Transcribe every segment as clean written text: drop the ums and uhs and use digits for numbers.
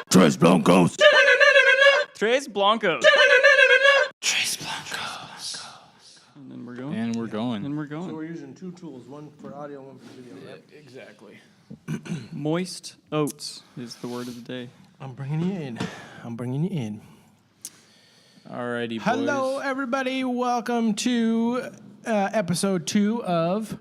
Tres Blancos. Tres Blancos. Tres Blancos. And then we're going. And we're going. And we're going. So we're using two tools, one for audio, one for video, right? Exactly. Moist oats is the word of the day. I'm bringing you in. Alrighty, boys. Hello, everybody. Welcome to episode 2 of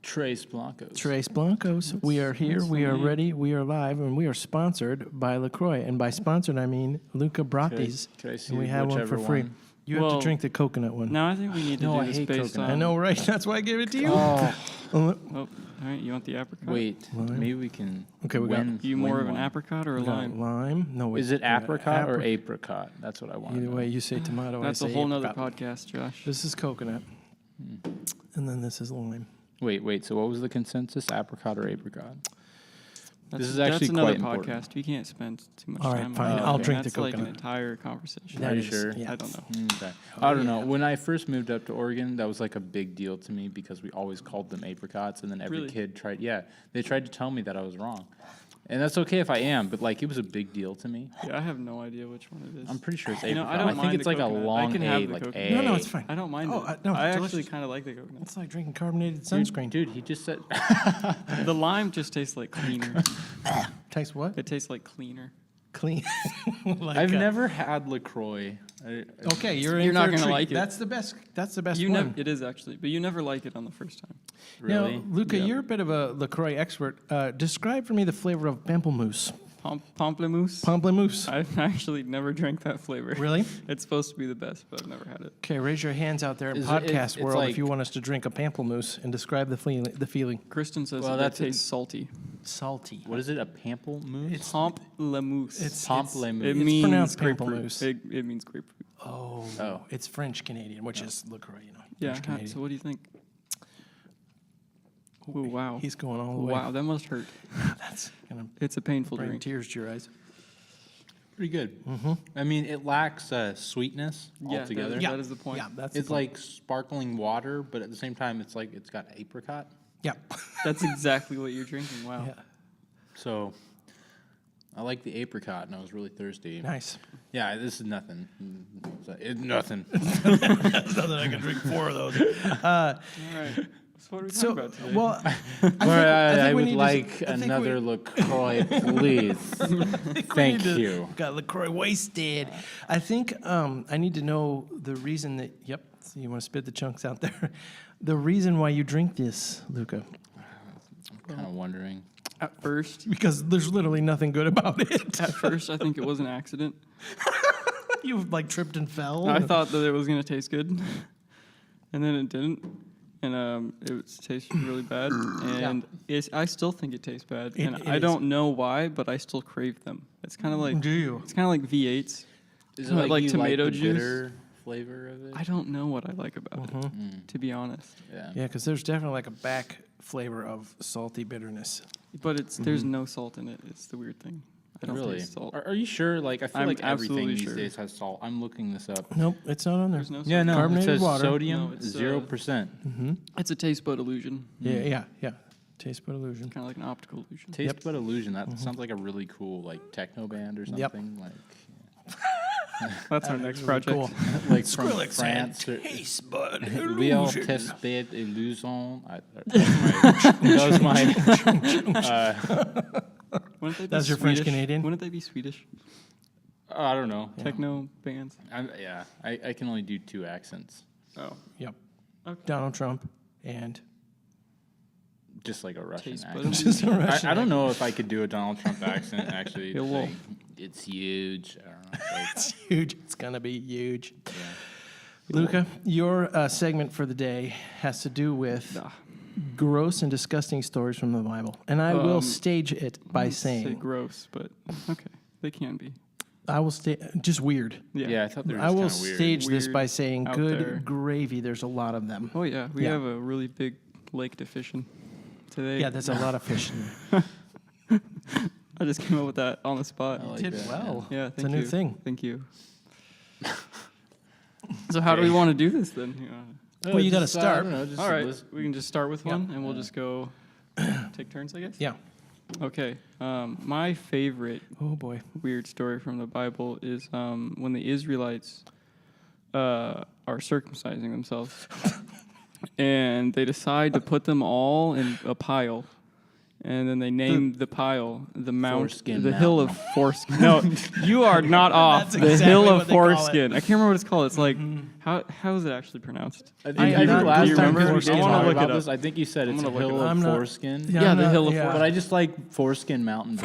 Tres Blancos. Tres Blancos. We are here. We are ready. We are live, and we are sponsored by LaCroix. And by sponsored, I mean Luca brought these, Can I see and we have one for whichever free. one? You have Well, to drink the coconut one. Now I think we need to No, do I this hate based coconut. on. I know, right? That's why I gave it to you. Oh, Oh, all right. You want the apricot? wait. Lime. Maybe we can. Okay, we got- win- You more win of an one. apricot or a We got lime? lime. No, Is it apricot or apri- apricot? That's what I want. Either way, you say tomato. That's I a say whole nother apricot. podcast, Josh. This is coconut, and then this is lime. Wait. So what was the consensus? Apricot or apricot? That's, This is actually that's another quite important. podcast. We can't spend too much All right, time fine. on that. I'll drink the That's like an coconut. entire conversation. That Are you is- sure? yeah. I don't know. Okay. I don't know. When I first moved up to Oregon, that was like a big deal to me because we always called them apricots, and then every Really? kid tried. Yeah, they tried to tell me that I was wrong, and that's okay if I am. But like, it was a big deal to me. Yeah, I have no idea which one it is. I'm pretty sure it's You know, apricot. I don't think mind it's the like a coconut. I long can A, have the like coconut. A. No, it's fine. I don't mind Oh, it. no, I delicious. actually kind of like the coconut. It's like drinking carbonated sunscreen. Dude, he just said. The lime just tastes like cleaner. Tastes what? It tastes like cleaner. Clean. Like, I've never had LaCroix. Okay, you're You're not for a gonna treat. like it. That's the best. That's the best You one. never. It is actually, but you never like it on the first time. Really? Now, Luca, Yeah. you're a bit of a LaCroix expert. Describe for me the flavor of pamplemousse. Pamplemousse. Pamplemousse. I've actually never drank that flavor. Really? It's supposed to be the best, but I've never had it. Okay, raise your hands out there in Is it- podcast it's world like- if you want us to drink a pamplemousse and describe the feeling. Kristen says Well, that it that's tastes salty. Salty. What is it? A pamplemousse? It's- Pamplemousse. Pamplemousse. It It's means pronounced grapefruit. pamplemousse. It means grapefruit. Oh, it's French Canadian, which is LaCroix, you know. Yeah. French Canadian. So what do you think? Ooh, wow. He's going all the way. Wow, that must hurt. That's gonna It's a painful bring drink. tears to your eyes. Pretty good. I mean, it lacks sweetness Yeah, altogether. that is the point. Yeah, that's It's the point. like sparkling water, but at the same time, it's like it's got apricot. Yeah. That's exactly what you're drinking. Wow. Yeah. So I like the apricot, and I was really thirsty. Nice. Yeah, this is nothing. Nothing. Nothing I can drink 4 of those. All right. So what are we talking So, about today? well, I we would need to- like I think another we- LaCroix, please. Thank you. Got LaCroix wasted. I think I need to know the reason that. Yep. So you want to spit the chunks out there? The reason why you drink this, Luca? Kind of wondering. At first, Because there's literally nothing good about it. I think it was an accident. You like tripped and fell. I thought that it was gonna taste good, and then it didn't, and it tasted really bad. And I still think it tastes bad, and it I is. don't know why, but I still crave them. It's kind of like Do you? It's kind of like V8s. Is it like you tomato the juice? bitter flavor of it? I don't know what I like about it, to be honest. Yeah. Yeah, because there's definitely like a back flavor of salty bitterness. But there's no salt in it. It's the weird thing. I don't Really? taste salt. Are you sure? Like, I feel I'm like everything absolutely these sure. days has salt. I'm looking this up. Nope, it's not on there. There's no salt. Yeah, no. Carbonated it says water. sodium No, it's, 0%. It's a taste bud illusion. Yeah. Taste bud illusion. Kind of like an optical illusion. Taste bud illusion. That sounds like a really cool like techno band or Yep. something. Like That's our next project. Cool. like from Skrillex France. and taste bud We all illusion. test bed illusion. That was my Wouldn't they be That's your French Swedish? Canadian? Wouldn't they be Swedish? I don't know. Techno bands? I can only do 2 accents. Oh. Yep. Okay. Donald Trump and Just like a Russian Taste bud accent. just a Russian. I don't know if I could do a Donald Trump accent, actually. Hello. Like, it's huge. I don't know. Like, It's huge. It's gonna be huge. yeah. Luca, your segment for the day has to do with Ah. gross and disgusting stories from the Bible, and I will Um, stage it by I'd say saying gross, but okay, they can be. I will just weird. Yeah, I thought they were I just will kind of weird. stage this Weird by saying, out "Good there. gravy." There's a lot of them. Oh yeah, we Yeah. have a really big lake to fish in today. Yeah, there's a lot of fish in there. I just came up with that on the spot. I like Did that, well. Yeah, It's thank a new you. thing. Thank you. So how do we want to do this then? Well, you gotta just, I start. don't know, just All right, list- we can just start with Yeah. one, and we'll just go take turns, I guess. Yeah. Okay. My favorite Oh boy. weird story from the Bible is when the Israelites are circumcising themselves, and they decide to put them all in a pile. And then they named the pile the Mount, Foreskin the Hill of Mountain. Foreskin. No, you are not off. That's The exactly Hill what of they call it. Foreskin. I can't remember what it's called. It's like how is it actually pronounced? I I think do last you time remember? we did I wanna talk look it about up. this, I think you said it's a gonna look hill it of up. I'm not- foreskin. Yeah, the Hill of yeah. But I just like Foreskin Mountain.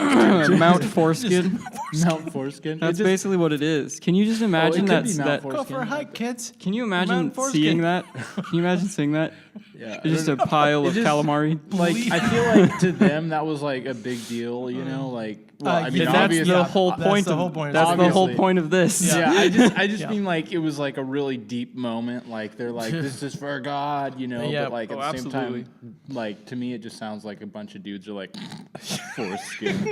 Mount Foreskin. Mount Foreskin. That's It just- basically what it is. Can you just imagine could be that? Mount That Go for a hike, kids. can you imagine Mount Foreskin. seeing that? Can you imagine seeing that? Yeah, It's just a pile of just- calamari. like I feel like to them that was like a big deal, you know, like well, I mean, yeah, And that's obviously, the whole that's point. the whole point of That's the whole obviously. point of this. yeah, I just Yeah. mean like it was like a really deep moment. Like they're like, this is for God, you know. Yeah. But like at Oh, the same absolutely. time, like to me, it just sounds like a bunch of dudes are like foreskin.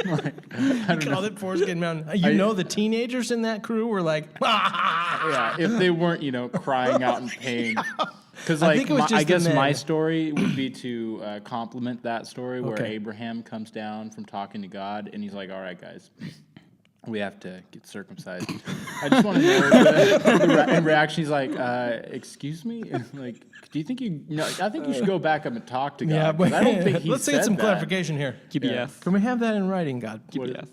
Like, I don't know. Called it Foreskin Mountain. You know the teenagers in that crew were like, Yeah, if they weren't, you know, crying out in pain. Because I like think it was I just the guess my men. story would be to complement that story where Okay. Abraham comes down from talking to God and he's like, "All right, guys, we have to get circumcised." I just want to know the reaction. He's like, "Excuse me, like, do you think you? No, I think you should go back up and talk to God." yeah, 'cause I don't think he let's said get some that. clarification here. Gibeath. Can we have that in writing, God? Gibeath.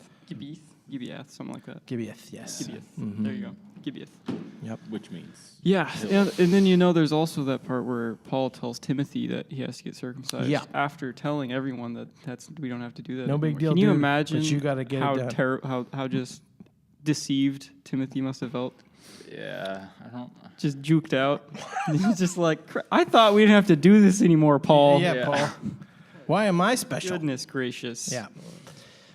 Gibeath. Something like that. Gibeath, yes. Gibeath. There you go. Gibeath. Yep. Which means Yeah, and then there's also that part where Paul tells Timothy that he has to get circumcised. Yeah. After telling everyone that we don't have to do that. No big anymore. deal, Can you dude, imagine but you gotta get it done. how just deceived Timothy must have felt? yeah, I don't. Just juked out. He's just like, I thought we didn't have to do this anymore, Paul. Yeah, Paul. Why am I special? Goodness gracious. Yeah.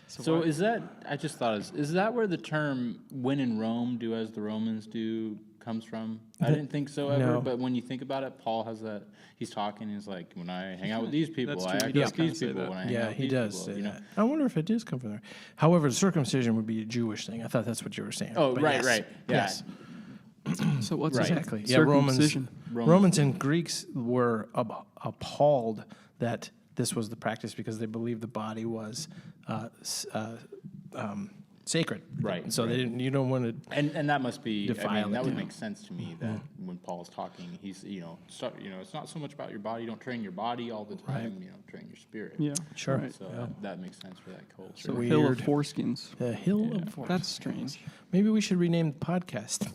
So is that? I just thought is that where the term "when in Rome, do as the Romans do" comes from? I didn't think so ever. No. But when you think about it, Paul has that. He's talking. He's like, when I hang out with these people, That's I true. act He like does kinda these say people. that. When I hang Yeah, out with he these does people, say you know? that. I wonder if it does come from there. However, the circumcision would be a Jewish thing. I thought that's what you were saying. Oh, But right, yes. right. Yeah. Yes, So what's Right. this? exactly. Yeah, Romans Circumcision. Romans and Greeks were appalled that this was the practice because they believed the body was sacred. Right, So they right. didn't. You don't want to. And that must be. I Defile mean, that it, would yeah. make sense to me that when Paul's talking, he's it's not so much about your body. Don't train your body all the time. You know, train your spirit. Yeah. Sure. Right. So that makes sense for that culture. So Hill of Weird. Foreskins. The Hill of Force. That's strange. Maybe we should rename the podcast.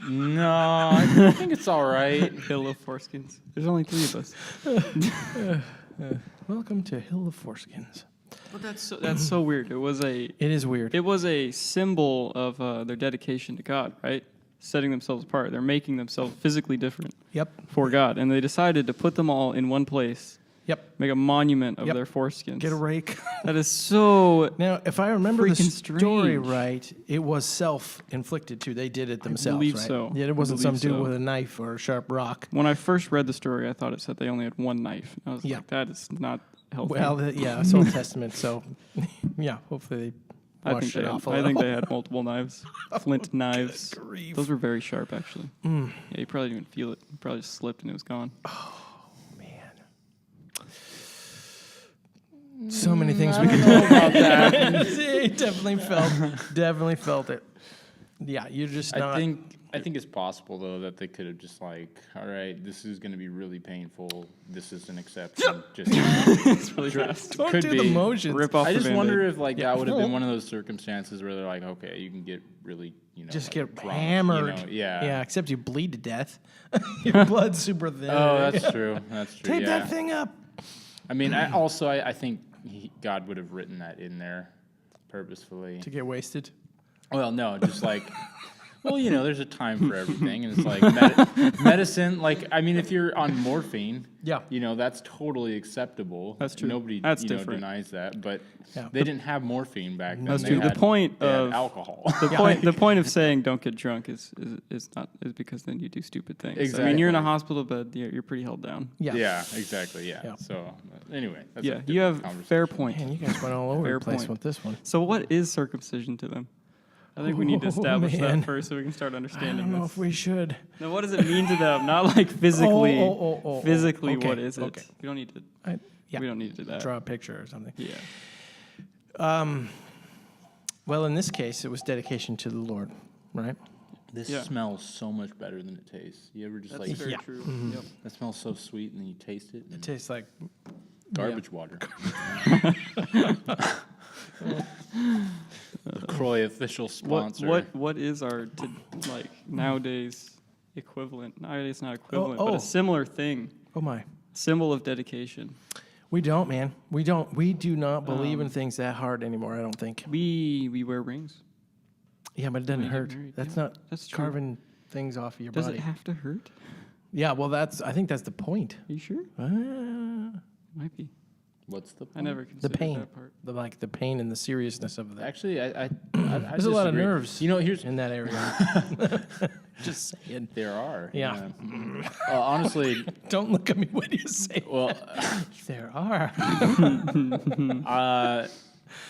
No, I think it's all right. Hill of Foreskins. There's only 3 of us. Welcome to Hill of Foreskins. But that's so weird. It was a symbol of their dedication to God, right? Setting themselves apart. They're making themselves physically different Yep. for God, and they decided to put them all in one place. Yep. Make a monument of Yep. their foreskins. Get a rake. That is so. Now, if I remember the Freaking story strange. right, it was self-inflicted too. They did it themselves, believe right? so. Yeah, it wasn't I some believe dude so. with a knife or a sharp rock. When I first read the story, I thought it said they only had one knife. I was Yeah. like, that is not healthy. Well, yeah, it's Old Testament, so yeah, hopefully they I washed think it they off a had, I think little. they had multiple knives, flint knives. grief. Those were very sharp, actually. Yeah, you probably didn't even feel it. You probably just slipped and it was gone. So many things we could talk about that. Definitely felt it. Yeah, you're just not. I think it's possible though that they could have just like, all right, this is going to be really painful. This is an exception. Just It's really fast. don't could do be. the motions. Rip off I the just Band-Aid. wonder if like Yeah. that would have been one of those circumstances where they're like, okay, you can get really, Just like, get drunk, hammered. Yeah. Yeah, except you bleed to death. Your blood's super thin. Oh, that's true. That's true. Take yeah. that thing up. I mean, I think God would have written that in there purposefully. To get wasted. Well, no, just like, well, there's a time for everything, and it's like medicine. Like, I mean, if you're on morphine, Yeah. that's totally acceptable. That's true. Nobody, That's different. denies that. But Yeah. they didn't have morphine back then. That's They true. The had- point they had of- alcohol. The point of saying don't get drunk is because then you do stupid things. I mean, you're in a Exactly. hospital bed, you're pretty held down. Yeah. Yeah, exactly. Yeah. Yeah. So anyway, that's Yeah, a you different have conversation. fair point. Man, you guys went all over Fair the place point. with this one. So what is circumcision to them? I think we need to establish man. that first so we can start I understanding don't know this. if we should. Now, what does it mean to them? Not like physically. Oh. Physically, Okay, what is it? okay. We don't need to. Yeah. We don't need to do that. Draw a picture or something. Yeah. Well, in this case, it was dedication to the Lord, right? This Yeah. smells so much better than it tastes. You ever just That's like, very Yeah. true. Mhm. Yep. that smells so sweet, and then you taste it, It and tastes like garbage water. The Croix official sponsor. What is our like nowadays equivalent? Nowadays not equivalent, but oh. a similar thing. oh my. Symbol of dedication. We don't, man. We don't. We do not believe in things that hard anymore. I don't think. We wear rings. Yeah, but it doesn't We get hurt. married, That's yeah. not That's true. carving things off of your Does body. it have to hurt? Yeah, well, I think that's the point. Are you sure? Ah, Might be. What's the point? I never the considered pain, that part. the pain and the seriousness of that. Actually, I There's a lot of disagree. nerves. You know, here's in that area. Just saying. there are. Yeah. Honestly, Don't look at me when you say. well, There are.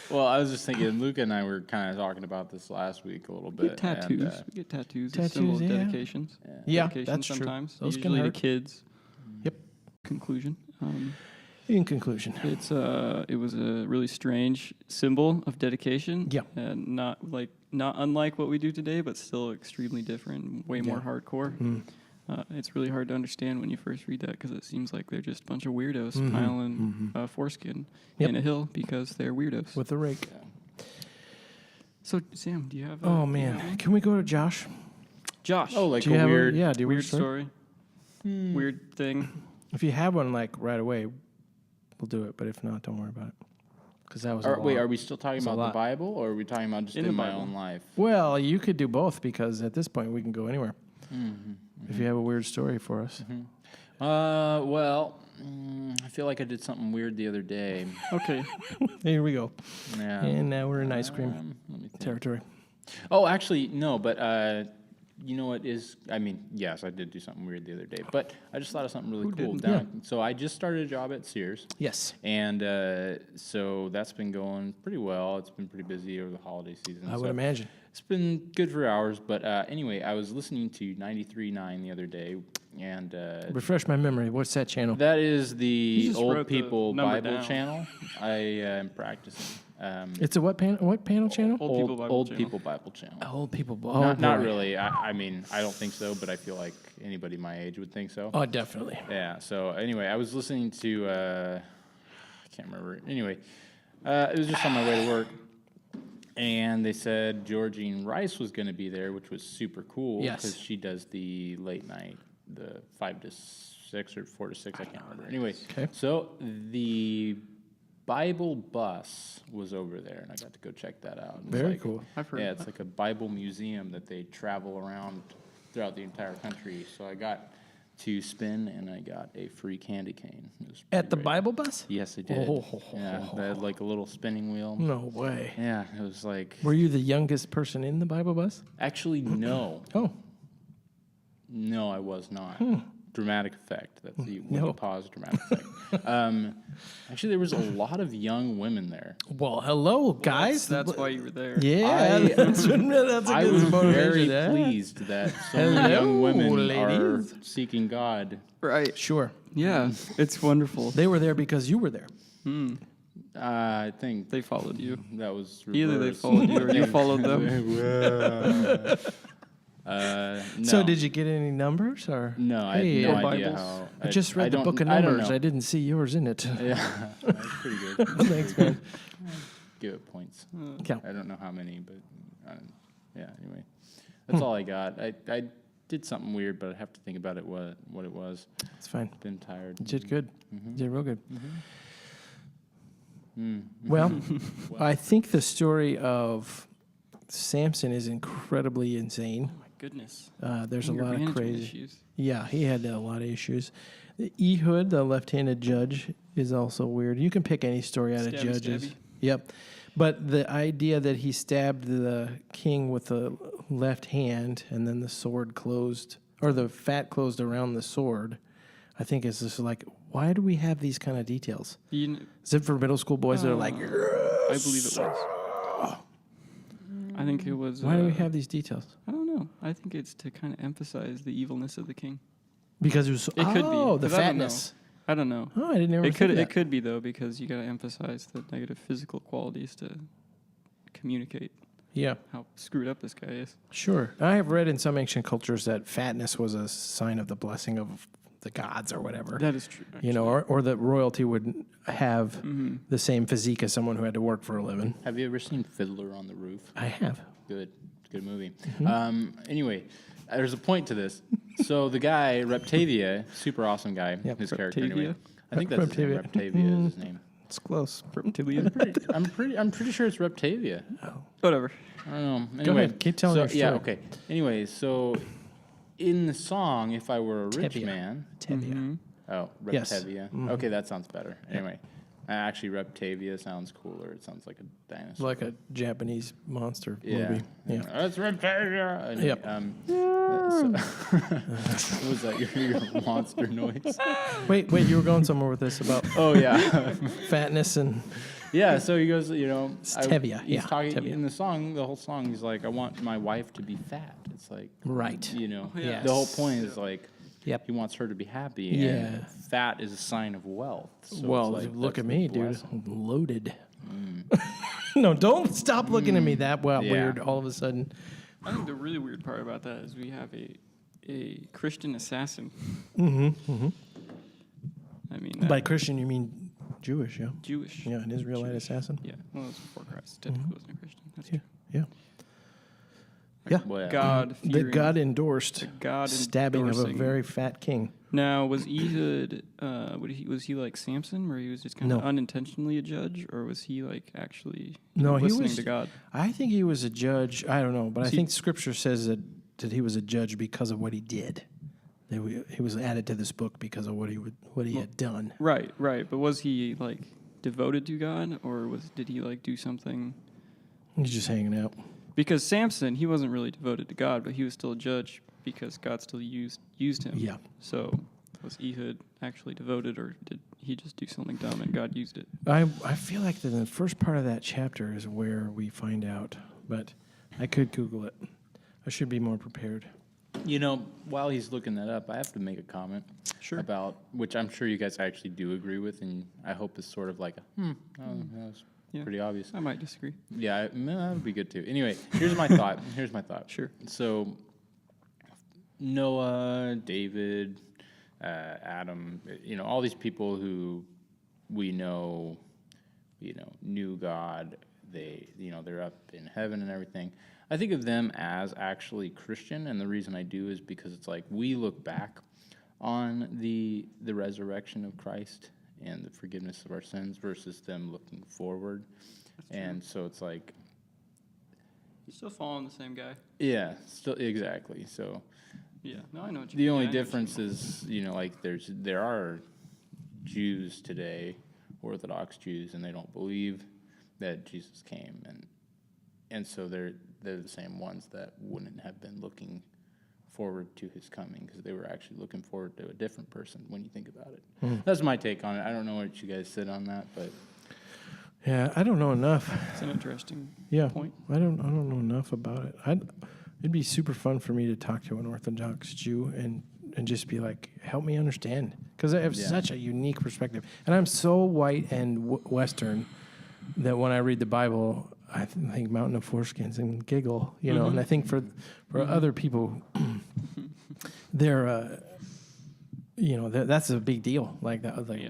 well, I was just thinking. Luca and I were kind of talking about this last week a little We bit. get tattoos. and, We get tattoos. Tattoos, As symbol of yeah. dedications. Yeah, Dedications that's true. sometimes. Those can Usually to hurt. kids. Yep. Conclusion. In conclusion. It was a really strange symbol of dedication. Yeah. And not unlike what we do today, but still extremely different, way more hardcore. It's really hard to understand when you first read that because it seems like they're just a bunch of weirdos piling foreskin Yep. in a hill because they're weirdos. With a rake. So, Sam, do you have? Oh man, can we go to Josh? Josh. Oh, like Do you a have weird. do you have weird a story? story. Weird thing. If you have one like right away, we'll do it. But if not, don't worry about it. Because that was. Wait, are we still talking It's a about lot. the Bible, or are we talking about just In in, the my Bible. own life? Well, you could do both because at this point we can go anywhere. If you have a weird story for us. Well, I feel like I did something weird the other day. Okay. Here we go. Yeah. And now we're in ice cream Let me think. territory. Oh, actually, no, but you know what is? I mean, yes, I did do something weird the other day, but I just thought of something really Who cool. didn't? So I just started a job at Sears, Yes. and so that's been going pretty well. It's been pretty busy over the holiday season. I so would imagine. It's been good for hours, but anyway, I was listening to 93.9 the other day, and Refresh my memory. What's that channel? that is the just Old wrote the People number Bible down. channel. I am practicing. It's a what panel? What panel channel? Old People Bible Old channel. People Bible channel. Old people. Not really. I mean, I don't think so, but I feel like anybody my age would think so. Oh, definitely. Yeah. So anyway, I was listening to I can't remember. Anyway, it was just on my way to work, and they said Georgine Rice was going to be there, which was super cool Yes. because she does the late night, the 5 to 6 or 4 to 6. I can't remember. Anyway, Okay. so the Bible bus was over there, and I got to go check that out. It's Very like- cool. I've heard. Yeah, it's like a Bible museum that they travel around throughout the entire country. So I got to spin, and I got a free candy cane. It was At pretty the great. Bible bus? Yes, I did. Oh. Yeah, they had like a little spinning wheel. No way. Yeah, it was like Were you the youngest person in the Bible bus? actually no, Oh, no, I was not. Dramatic effect. That's the when No. you pause. Dramatic effect. Actually, there was a lot of young women there. well, hello, guys. That's why you were there. Yeah, that's a I good was motivation. very yeah. pleased that so many young Hello, women ladies. are seeking God. Right. Sure. Yeah. It's wonderful. They were there because you were there. I think They followed you. that was Either they reversed. followed you or you followed them. No. So, did you get any numbers or? No, I Hey, have no or idea Bibles? how. I just read the don't- book of I don't Numbers. know. I didn't see yours in it. Yeah, that's pretty good. Thanks, man. Give it points. Yeah. I don't know how many, but yeah. Anyway, that's all I got. I did something weird, but I have to think about it. What it was. It's fine. Been tired. You did good. Mm-hmm. You did real good. Well, I think the story of Samson is incredibly insane. My goodness. There's a Anger lot of management crazy. issues. Yeah, he had a lot of issues. Ehud, the left-handed judge, is also weird. You can pick any story out of Stabby, judges. stabby. Yep. But the idea that he stabbed the king with the left hand and then the sword closed, or the fat closed around the sword, I think is just like, why do we have these kind of details? Is it for middle school boys that are like, I believe it was. I think it was. why do we have these details? I don't know. I think it's to kind of emphasize the evilness of the king. Because it was, It could be, the 'cause I don't fatness. I don't know. Oh, I didn't ever It think could that. it could be though, because you got to emphasize the negative physical qualities to communicate Yeah, how screwed up this guy is. sure. I have read in some ancient cultures that fatness was a sign of the blessing of the gods or whatever. That is true. You know, or that royalty would have Mm-hmm. the same physique as someone who had to work for a living. Have you ever seen Fiddler on the Roof? I have. Good. It's a good movie. Mm-hmm. Anyway, there's a point to this. So the guy, Reptavia, super awesome guy, Yep. his character anyway. Reptavia? I think that's his name. Reptavia. Reptavia is his name. It's close. Reptilian. I'm pretty sure it's Reptavia. Whatever. I don't know. Anyway, Go ahead. Keep telling so, your story. Yeah, okay. Anyway, so in the song, If I Were a Rich Tevia. Man. Tevia. Oh, Yes. Reptavia. Okay, that sounds better. Anyway, actually, Reptavia sounds cooler. It sounds like a dinosaur. Like a Japanese monster Yeah. movie. Yeah. That's Reptavia. Anyway, Yep. what was that? Your monster noise? Wait, you were going somewhere with this about Oh, yeah. fatness and Yeah, so he goes, you know. Tevia, He's yeah, talking Tevia. in the song, the whole song, he's like, I want my wife to be fat. It's like, right. you know, Yes. the whole point is like, Yep. he wants her to be happy. Yeah. And fat is a sign of wealth. So Well, it's like, look that's at the me, dude. blessing. Loaded. No, don't stop looking at me that Yeah. weird all of a sudden. I think the really weird part about that is we have a Christian assassin. Mm-hmm. I mean, By Christian, you mean Jewish, yeah? Jewish. Yeah, an Israelite Jewish. assassin. Yeah. Well, it was before Christ. Technically, wasn't a Christian. That's Yeah, true. yeah. Yeah. Well, yeah. God. The God endorsed God stabbing of a endorsing. very fat king. Now, was Ehud? Was he like Samson, where he was just kind of No. unintentionally a judge, or was he like actually No, he listening was- to God? I think he was a judge. I don't know, but I See- think Scripture says that he was a judge because of what he did. He was added to this book because of what he had done. Right, right. But was he like devoted to God, or did he like do something? He's just hanging out. Because Samson, he wasn't really devoted to God, but he was still a judge because God still used him. Yeah. So was Ehud actually devoted, or did he just do something dumb and God used it? I feel like that the first part of that chapter is where we find out, but I could Google it. I should be more prepared. You know, while he's looking that up, I have to make a comment. Sure. About, which I'm sure you guys actually do agree with, and I hope is sort of like that was Yeah. pretty obvious. I might disagree. Yeah, that would be good too. Anyway, here's my thought. Sure. So, Noah, David, Adam, all these people who we know, knew God. They're up in heaven and everything. I think of them as actually Christian, and the reason I do is because it's like we look back on the resurrection of Christ and the forgiveness of our sins versus them looking forward. And so it's like, You still following the same guy? yeah, still exactly. So Yeah. No, I know what you the mean. only I know what you difference is, like there are Jews today, Orthodox Jews, and they don't believe that Jesus came, and so they're the same ones that wouldn't have been looking forward to his coming because they were actually looking forward to a different person when you think about it. That's my take on it. I don't know what you guys said on that, but Yeah, I don't know enough. It's an interesting Yeah, point. I don't know enough about it. It'd be super fun for me to talk to an Orthodox Jew and just be like, help me understand, because I have Yeah. such a unique perspective, and I'm so white and Western that when I read the Bible, I think mountain of foreskins and giggle, And I think for other people, they're that's a big deal. Like that, like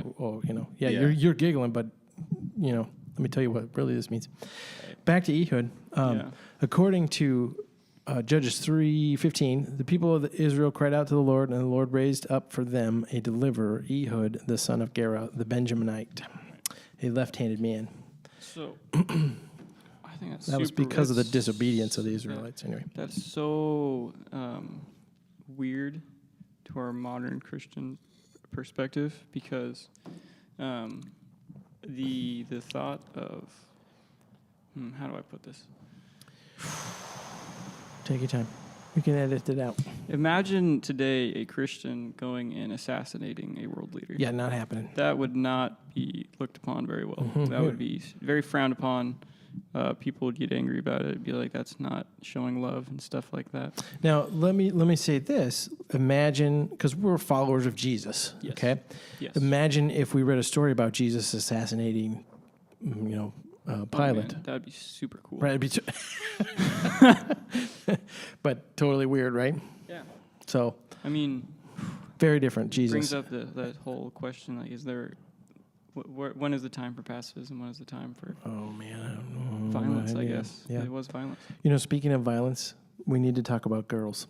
Yeah. you're giggling, but let me tell you what really this means. Back to Ehud. Yeah. According to Judges 3:15, the people of Israel cried out to the Lord, and the Lord raised up for them a deliverer, Ehud, the son of Gera, the Benjaminite, a left-handed man. So, I think That was because of the disobedience of the Israelites. Anyway, That's so weird to our modern Christian perspective because the thought of how do I put this? take your time. We can edit it out. Imagine today a Christian going and assassinating a world leader. Yeah, not happening. That would not be looked upon very well. That would be very frowned upon, people would get angry about it. It'd be like, that's not showing love and stuff like that. Now, let me say this. Imagine, because we're followers of Jesus, Yes. okay? Yes. Imagine if we read a story about Jesus assassinating, Pilate. Man, that'd be super cool. Right? It'd be but totally weird, right? Yeah. So, I mean, very different. Jesus. brings up that whole question, like, is there... when is the time for pacifism? When is the time for Oh, man. I don't know. violence, I Yeah. guess? Yeah. It was violence. Speaking of violence, we need to talk about girls.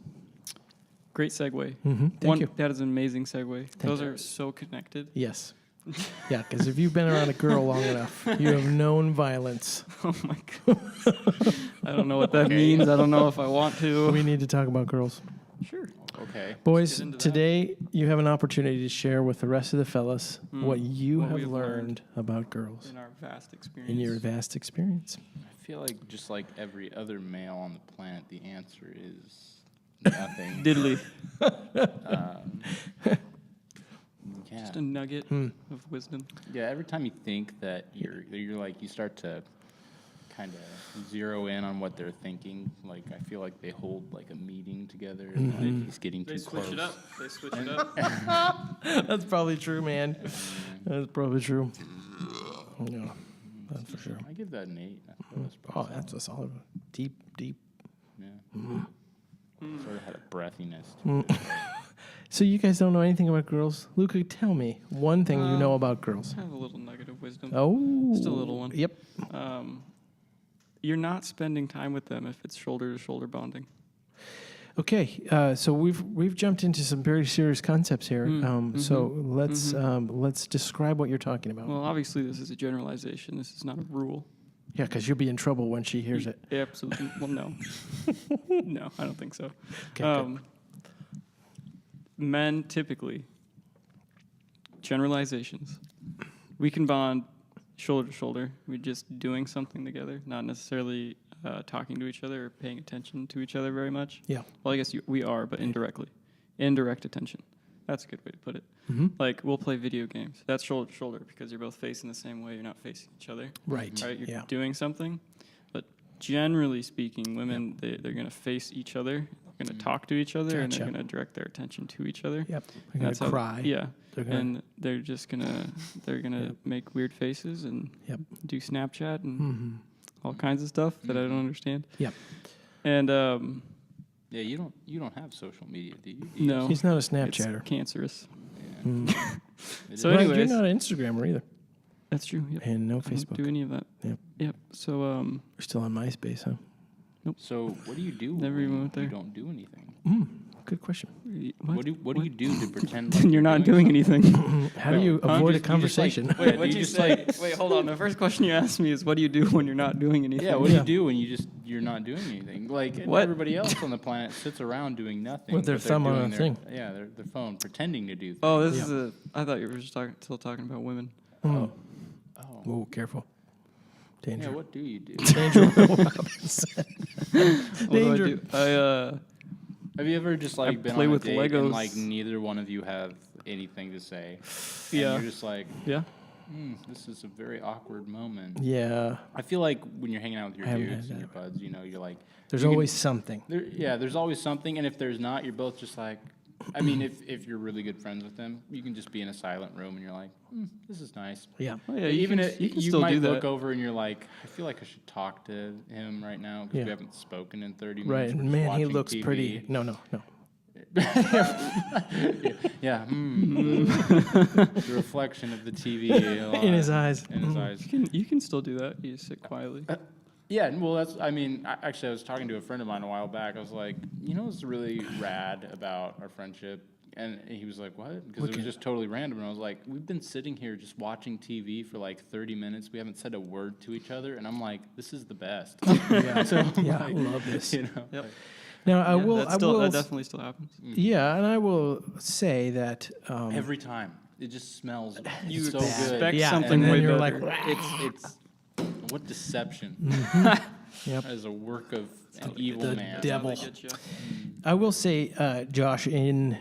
Great segue. Mm-hmm. Thank you. That is an amazing segue. Those are so connected. Yes. Yeah, because if you've been around a girl long enough, you have known violence. Oh, my God. I don't know what that means. I don't know if I want to. We need to talk about girls. Sure. Okay. Boys, get into that. today you have an opportunity to share with the rest of the fellas what you What have we've learned about girls In our vast experience. in your vast experience. I feel like just like every other male on the planet, the answer is nothing. Diddly. Yeah. Just a nugget of wisdom. Yeah, every time you think that you're like, you start to kind of zero in on what they're thinking. Like, I feel like they hold like a meeting together and like, he's getting too close. They switch it up. That's probably true, man. That's probably true. Yeah, that's for sure. I give that an 8. I thought it was Oh, probably that's a solid one. Deep. yeah. Sort of had a breathiness. So you guys don't know anything about girls? Luca, tell me one thing you know about girls. I have a little nugget of wisdom. Oh. Just a little one. Yep. You're not spending time with them if it's shoulder-to-shoulder bonding. Okay, so we've jumped into some very serious concepts here. So let's describe what you're talking about. Well, obviously, this is a generalization. This is not a rule. Yeah, because you'll be in trouble when she hears it. Absolutely. Well, no. No, I don't think so. Okay, good. Men typically, generalizations, we can bond shoulder to shoulder. We're just doing something together, not necessarily talking to each other or paying attention to each other very much. Yeah. Well, I guess we are, but indirectly. Indirect attention. That's a good way to put it. Like, we'll play video games. That's shoulder to shoulder because you're both facing the same way. You're not facing each other. Right. Right? You're Yeah. doing something. But generally speaking, women, they're going to face each other. They're going to talk to each other, and they're Gotcha. going to direct their attention to each other. Yep. They're gonna That's how- cry. Yeah. They're gonna- And they're just they're gonna make weird faces and Yep. do Snapchat and all kinds of stuff that I don't understand. Yep. And Yeah, you don't have social media, do you? no, He's not a it's Snapchatter. cancerous. Yeah. It So is. Right, you're anyways, not an Instagrammer either, that's true. Yep. and no I don't Facebook. do any of that. Yep. Yep. So We're still on MySpace, huh? So what do you do Never when even went you there. don't do anything? Good question. What do you do to pretend like Then you're not doing anything. How do you Well, avoid a you just like- conversation? Yeah, Wait, do what'd you you just say? like- Wait, hold on. The first question you asked me is, what do you do when you're not doing anything? Yeah, what do Yeah. you do when you're not doing anything? Like What? everybody else on the planet sits around doing nothing With their but they're thumb on doing a their, thing. Yeah, their phone, pretending to do things. Oh, this is a. I thought you were just still talking about women. Oh. Oh, careful. Danger. Yeah, what do you do? Danger. What do I do? Have you ever just like been play on a with date Legos. and like neither one of you have anything to say? Yeah. And you're just like, Yeah. this is a very awkward moment. Yeah. I feel like when you're hanging out with your I haven't dudes had and your buds, you're like, There's you can- always something. there's always something, and if there's not, you're both just like, I mean, if you're really good friends with them, you can just be in a silent room and you're like, this is nice. Yeah. Oh, yeah. Even you if can you still might do that. look over and you're like, I feel like I should talk to him right now because Yeah. we haven't spoken in 30 Right. minutes. We're just Man, he watching looks TV. pretty. No. Yeah, the reflection of the TV In his eyes. In his eyes. You can still do that. You just sit quietly. Yeah, well, actually, I was talking to a friend of mine a while back. I was like, what's really rad about our friendship? And he was like, what? Because it was just totally random. And I was like, we've been sitting here just watching TV for like 30 minutes. We haven't said a word to each other. And I'm like, this is the best. Yeah. So I'm Yeah, I like, love this. Yep. Now I Yeah, will. that definitely still happens. Yeah, and I will say that. every time. It just smells You so expect good. Yeah, something and then way you're better. like, It's what deception. Yep. That is a work of an evil the man. devil. They get you. I will say, Josh, to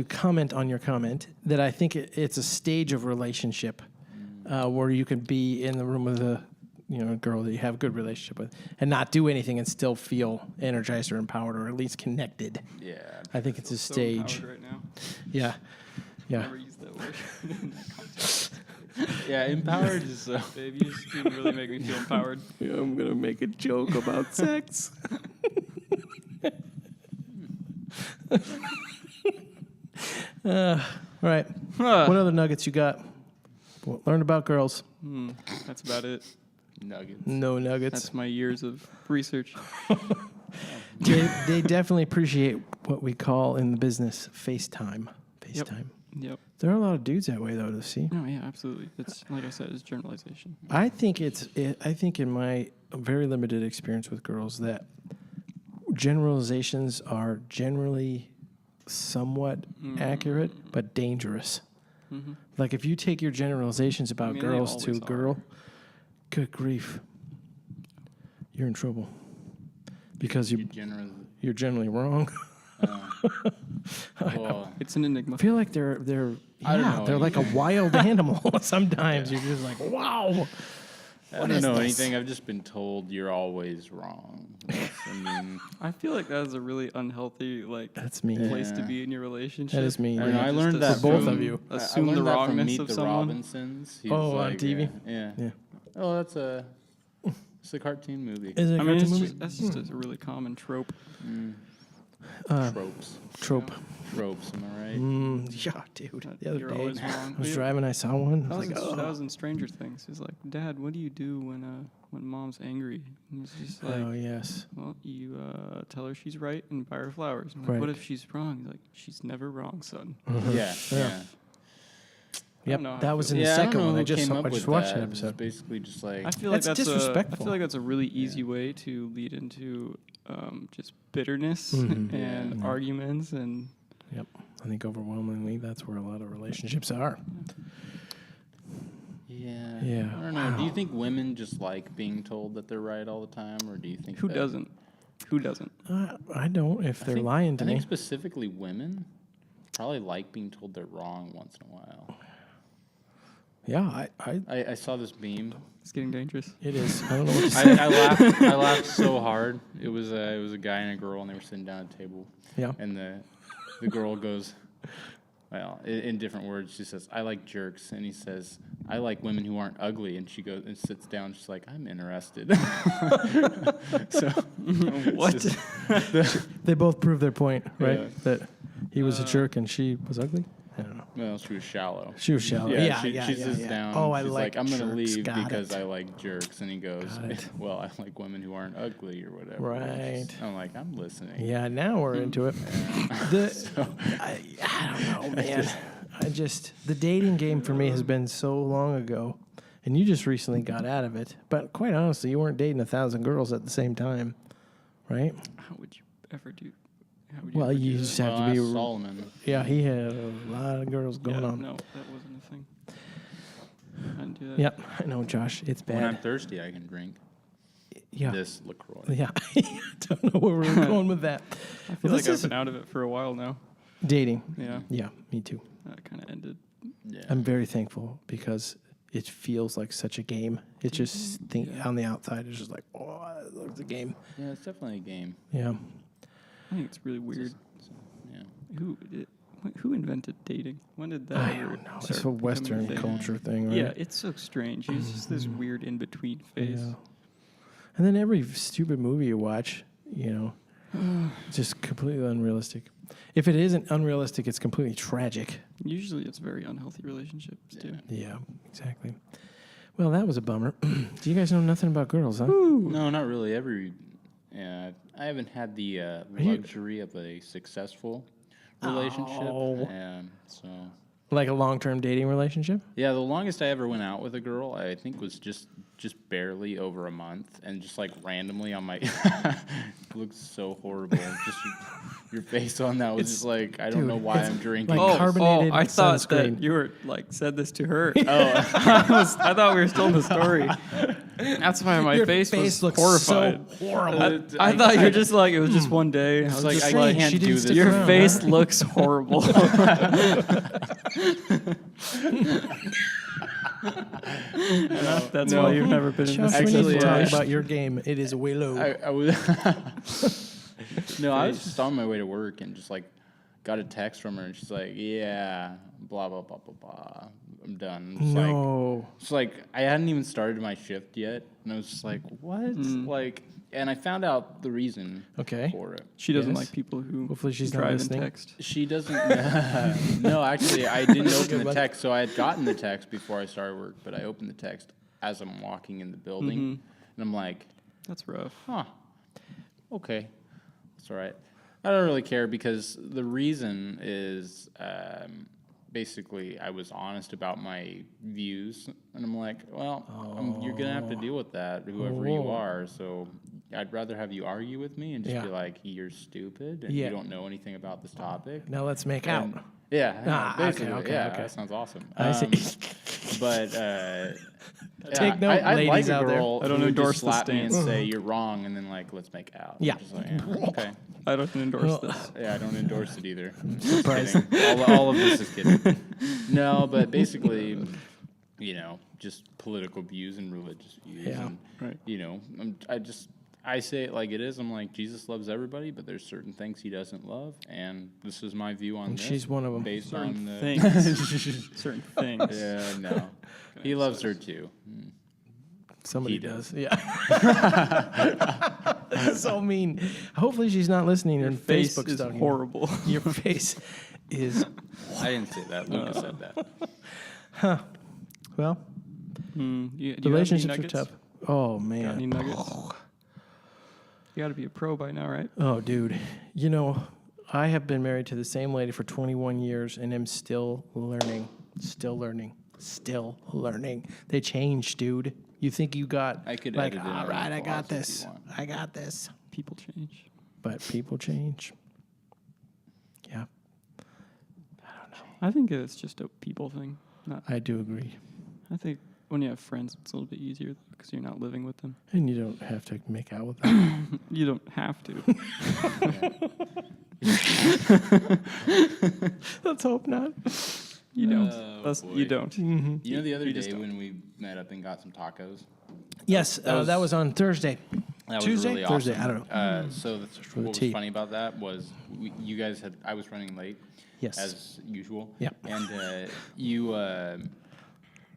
comment on your comment, that I think it's a stage of relationship where you can be in the room with a girl that you have a good relationship with, and not do anything and still feel energized or empowered or at least connected. Yeah. I think it's a So stage. empowered right now. Yeah. Yeah. Never use that word in that context. Yeah, empowered is Babe, you just didn't really make me feel empowered. I'm going to make a joke about sex. All right. What other nuggets you got? Learn about girls. That's about it. nuggets. No nuggets. That's my years of research. They definitely appreciate what we call in the business FaceTime. FaceTime. Yep. There are a lot of dudes that way, though, to see. No, yeah, absolutely. It's like I said, it's generalization. I think I think in my very limited experience with girls that generalizations are generally somewhat accurate, but dangerous. Mm-hmm. Like if you take your generalizations about They girls to a always girl, good grief, you're in trouble because you're generally wrong. Well, It's an enigma. I feel like they're I don't know they're like a wild animal. Sometimes you're just like, wow. I don't know anything. I've just been told you're always wrong. I mean, I feel like that is a really unhealthy That's mean. place to Yeah. be in your relationship. That is mean. I, don't know, I Just learned that For both from, of you. Assume I learned the that from wrongness Meet of the someone. Robinsons. He Oh, was on like, TV? Yeah. Yeah. Oh, it's a cartoon movie. Is it a I mean, cartoon movie? that's just a really common trope. Tropes. Trope. Tropes, am I right? Yeah, dude. The other You're day, always I wrong. was driving, I saw one. I That was was, like, in, that oh. was in Stranger Things. He's like, Dad, what do you do when mom's angry? And he's just like, Oh, yes. well, you tell her she's right and buy her flowers. I'm like, Right. what if she's wrong? He's like, she's never wrong, son. Yeah. Yeah. Yep, know how I that was in Yeah, the I don't second know one. who I just came up watched with that It was episode. basically just like I feel like That's that's I disrespectful. feel like that's a really easy way to lead into just bitterness Mhm. and Yeah. arguments and Yep. I think overwhelmingly that's where a lot of relationships are. Yeah. Yeah. I don't know. Do you think women just like being told that they're right all the time, or do you think who that- doesn't? Who doesn't? I don't if I they're think- lying to I me. think specifically women probably like being told they're wrong once in a while. Yeah, I saw this meme. It's getting dangerous. it is. I don't know what to say. I laughed so hard. It was a guy and a girl, and they were sitting down at a table. Yeah. And the girl goes, well, in different words, she says, "I like jerks," and he says, "I like women who aren't ugly." And she goes and sits down. She's like, "I'm interested." So What? it's just- They both prove their point, right? Yeah. That he was a jerk and she was ugly. I don't know. well, she was shallow. She was shallow. Yeah, Yeah, she sits down. Oh, I she's like I'm gonna jerks. leave Got because it. I like jerks, and he goes, Got it. "Well, I like women who aren't ugly or whatever." Right. I'm like, I'm listening. Yeah, now we're into it. I don't know, man. The dating game for me has been so long ago, and you just recently got out of it. But quite honestly, you weren't dating 1,000 girls at the same time, right? How would you ever do? How would Well, ever do you that? just have Well, to be. ask Solomon. Yeah, he had a lot of girls going Yeah, on. No, that wasn't a thing. I didn't do that. Yep, I know, Josh. It's When I'm bad. thirsty, I can drink Yeah, this LaCroix. yeah. I don't know where we're going with that. I feel Well, like this I've is been out of it for a while now. dating. Yeah, Yeah, me too. that kind of ended. Yeah. I'm very thankful because it feels like such a game. It's just on the outside, it's just like, oh, it looks a game. Yeah, it's definitely a game. Yeah. I think it's really weird. Yeah. Who invented dating? When did that? I ever don't know. start It's a becoming Western thing? culture thing, right? Yeah, it's so strange. It's just this weird in between phase. Yeah. And then every stupid movie you watch, just completely unrealistic. If it isn't unrealistic, it's completely tragic. Usually, it's very unhealthy relationships too. Yeah, exactly. Well, that was a bummer. Do you guys know nothing about girls, huh? No, not really. I haven't had the you- luxury of a successful relationship. Oh. So Like a long-term dating relationship? yeah, the longest I ever went out with a girl, I think, was just barely over a month, and just like randomly on my it looks so horrible. Just your face on that was just like, I don't know why I'm drinking. like carbonated I thought sunscreen. that you were like said this to her. I thought we were still in the story. That's why my Your face face was looks horrified. so horrible. I thought you were just like it was just one day. I was like, just I like, can't she do didn't this. stick your around, face huh? looks horrible. That's No. why you've never been in Josh, this. we need Actually, to talk yeah. about your game. It is way low. I was no, I was just on my way to work and just like got a text from her and she's like, yeah, blah blah blah blah blah. I'm done. Just no. It's like I hadn't even started my shift yet, and I was just like, "What?" Like, and I found out the reason Okay. for it. She doesn't Yes. like people who Hopefully she's not drive and listening. text. She doesn't. No, actually, I didn't open the text. So I had gotten the text before I started work, but I opened the text as I'm walking in the building, and I'm like, That's rough. "Huh, okay, that's all right." I don't really care because the reason is. Basically, I was honest about my views, and I'm like, well, you're going to have to deal with that, whoever you are, so I'd rather have you argue with me and just be like, you're stupid, and you don't know anything about this topic. Now let's make out. And, yeah, basically, okay, that sounds awesome. I see. But Take note, I'd ladies like a out there. girl I don't who would endorse just the slap me and stance. say, you're wrong, and then, like, let's make out. Yeah. Just like, okay. I don't endorse this. Yeah, I don't endorse it either. Surprised. Just kidding. All of this is kidding. No, but basically, just political views and religious views. Yeah. And, Right. I say it like it is. I'm like, Jesus loves everybody, but there's certain things he doesn't love. And this is my view on And this. she's one of them. Based on Certain the things. Certain things. Yeah, no. He loves her too. Somebody He does. does. Yeah. So mean. Hopefully she's not listening Your and face Facebook's is talking. horrible. Your face is I didn't say that. Lucas said that. well. Do you Relationships have are any tough. nuggets? Oh Got any man. nuggets? You got to be a pro by now, right? Oh dude. You know, I have been married to the same lady for 21 years and am still learning. Still learning. Still learning. They change, dude. You think you got I could like, edit in all our right, I got clause if this. you want. I got this. People change. But people change. Yeah, I think it's just a people thing. I do agree. I think when you have friends, it's a little bit easier because you're not living with them. And you don't have to make out with them. You don't have to. Let's hope not. You don't. Oh, boy. You don't. You know, the other You just day don't. when we met up and got some tacos? Yes, that was on Thursday. That was Tuesday? really Thursday, awesome. I don't know. So for the what was tea. funny about that was you guys had, I was running late Yes. as usual. Yep. And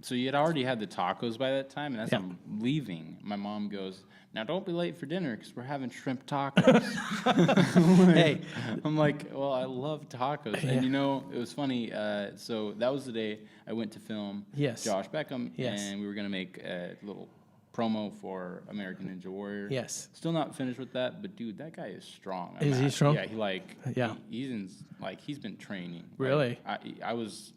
so you had already had the tacos by that time, and as Yep. I'm leaving, my mom goes, "Now don't be late for dinner because we're having shrimp tacos." Hey. I'm like, well, I love tacos, Yeah. and it was funny. So that was the day I went to film Yes. Josh Beckham, Yes. and we were gonna make a little promo for American Ninja Warrior. Yes. Still not finished with that, but dude, that guy is strong. Is he strong? Yeah, he's been training. Really? I was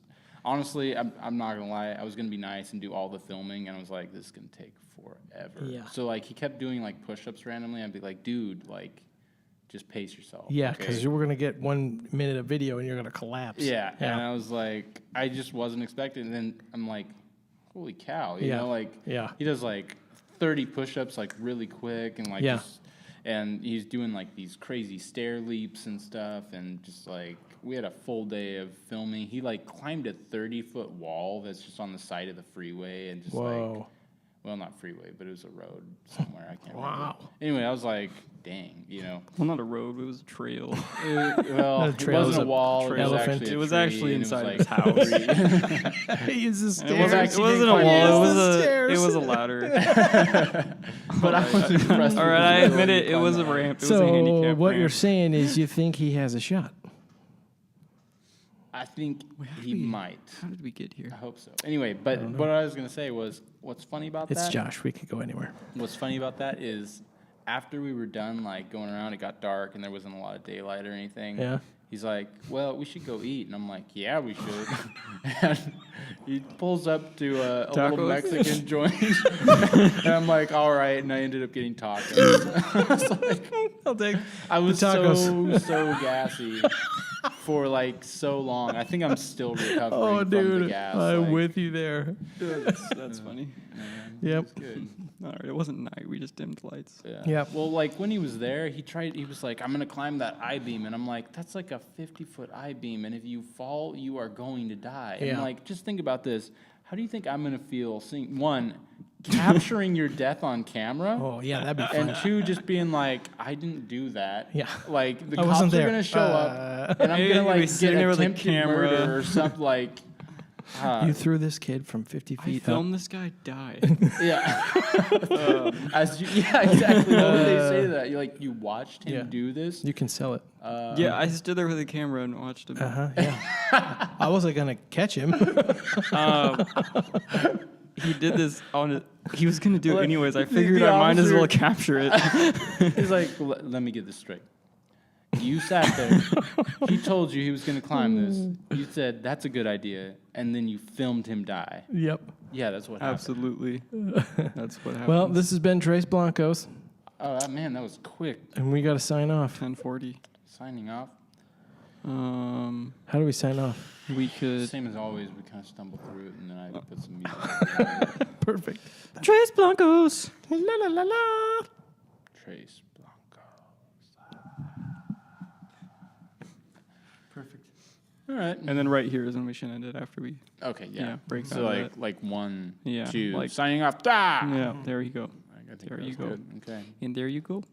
honestly, I'm not gonna lie, I was gonna be nice and do all the filming, and I was like, this is gonna take forever. Yeah. So like he kept doing like push-ups randomly. I'd be like, dude, like, just pace yourself. Yeah, okay? because you were going to get 1 minute of video and you're going to collapse. Yeah, and I was like, I just wasn't expecting. And then I'm like, holy cow, you Yeah. know, like Yeah. he does like 30 push-ups like really quick and like Yeah. and he's doing like these crazy stair leaps and stuff, and just like we had a full day of filming. He like climbed a 30-foot wall that's just on the side of the freeway and just Whoa. well, not freeway, but it was a road somewhere. I can't remember. Wow. Anyway, I was like, dang, you know. Well, not a road. It was a trail. Well, The it trail wasn't is a a wall. It was elephant. actually, It a was tree, actually and it was, inside like, his house. He uses It wasn't, stairs. it wasn't a actually wall. It was the a. stairs. It was a ladder. But I was impressed. All right, I admit it. It was a ramp. It was a So handicap what ramp. you're saying is you think he has a shot? I think how he did we- might. How did we get here? I hope so. Anyway, but what I was gonna say was, what's funny about It's that? Josh. We could go anywhere. What's funny about that is, after we were done like going around, it got dark and there wasn't a lot of daylight or anything. Yeah. He's like, well, we should go eat. And I'm like, yeah, we should. And he pulls up to a little Tacos? Mexican joint. And I'm like, all right. And I ended up getting tacos. I was like, I'll take. I was tacos. so gassy for like so long. I think I'm still recovering Oh, from the dude, gas. I'm like, with you there. That's funny. man, Yep. it's good. All right, it wasn't night. We just dimmed lights. Yeah. Yep. Well, like when he was there, he was like, I'm going to climb that I-beam. And I'm like, that's like a 50-foot I-beam. And if you fall, you are going to die. And Yeah. like, just think about this. how do you think I'm gonna feel seeing one, capturing your death on camera? Oh yeah, that'd be fun. And two, just being like, I didn't do that. Yeah. Like, the I cops wasn't are there. going to show up, and I'm Maybe going to, we like, sitting get there with a attempted camera. murder or something, like... You threw this kid from 50 I feet up. filmed this guy die. yeah. Yeah, exactly. What would they say to that? You're like, you watched him Yeah. do this? You can sell it. Yeah, I stood there with a camera and watched him. Yeah. I wasn't gonna catch him. He did this on it. He was gonna do it Like, anyways. I the figured I might as well officer- capture it. He's like, let me get this straight. You sat there. He told you he was going to climb this. You said, that's a good idea. And then you filmed him die. Yep. Yeah, that's what happened. Absolutely. That's what happened. Well, this has been Trace Blancos, Oh, man, that was quick. and we got to sign off. 10:40. Signing off. How do we sign off? We could. Same as always, we kind of stumble through it, and then I put some music. Perfect. Trace Blancos. La la la la. Trace Blanco. Perfect. All right. And then right here is when we should end it after we. Okay, yeah. Yeah, break so out of like 1, Yeah, 2, like- signing off. Ah! Yeah, there you go. I think There that you was go. good. Okay. And there you go.